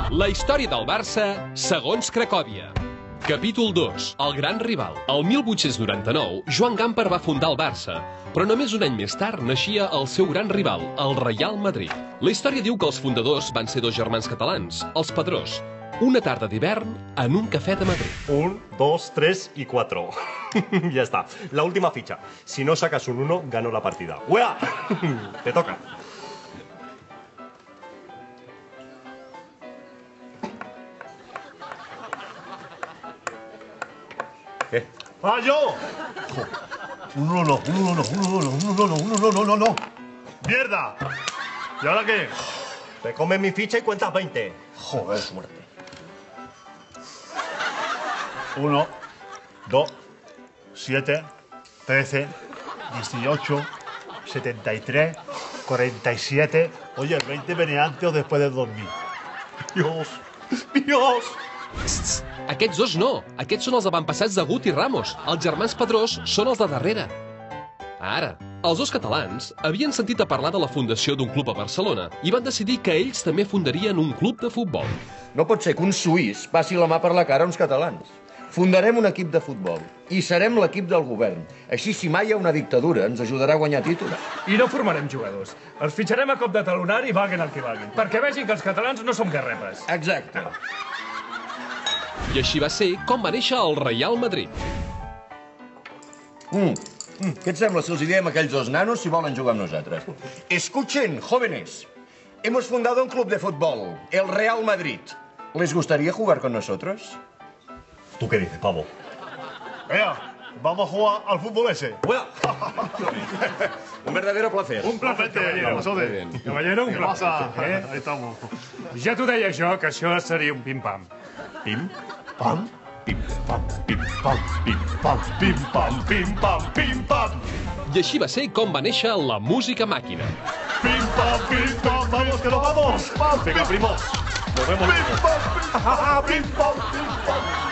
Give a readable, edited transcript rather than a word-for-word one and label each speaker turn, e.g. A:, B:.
A: La història del Barça, segons Cracòvia. Capítol 2. El gran rival. El 1899, Joan Gamper va fundar el Barça, però només un any més tard naixia el seu gran rival, el Reial Madrid. La història diu que els fundadors van ser dos germans catalans, els Pedrós, una tarda d'hivern en un cafè de Madrid.
B: 1, 2, 3 y 4. Ya está. La última ficha. Si no sacas un 1, gano la partida. ¡Uea! Te toca. ¿Qué?
C: ¡Ah, yo! Un 1, no. ¡Mierda! ¿Y ahora qué?
B: Te comes mi ficha y cuentas 20.
C: Joder, suerte. 1, 2, 7, 13, 18, 73, 47... Oye, el 20 venía antes o después del 2000. Dios, Dios.
A: Aquests dos no. Aquests són els avantpassats de Gut i Ramos. Els germans Pedrós són els de darrere. Ara, els dos catalans havien sentit a parlar de la fundació d'un club a Barcelona i van decidir que ells també fundarien un club de futbol.
D: No pot ser que un suís passi la mà per la cara a uns catalans. Fundarem un equip de futbol i serem l'equip del govern. Així, si mai hi ha una dictadura, ens ajudarà a guanyar títols.
E: I no formarem jugadors. Els fitxarem a cop de talonari, valguin el que valguin, perquè vegin que els catalans no som garrepes.
D: Exacte.
A: I així va ser com va néixer el Reial Madrid.
D: Què et sembla si els diem a aquells dos nanos si volen jugar amb nosaltres? Escuchen, jóvenes. Hemos fundado un club de fútbol, el Real Madrid. ¿Les gustaría jugar con nosotros?
B: ¿Tú qué dices, pavo?
C: Venga, vamos a jugar al fútbol ese.
D: Un verdadero placer.
C: Un placer, caballero.
E: Caballero, un
C: ¿Qué pasa? Ahí estamos.
E: Ja t'ho deia jo, que això seria un pim-pam.
C: Pim, pam, pim, pam, pim, pam, pim, pam, pim, pam, pim, pam, pim, pam.
A: I així va ser com va néixer la música màquina.
C: Pim, pam, vamos, que nos vamos.
B: Venga, primos. Nos vemos.
C: Pim, pam, pim, pam, pim, pam, pim, pam.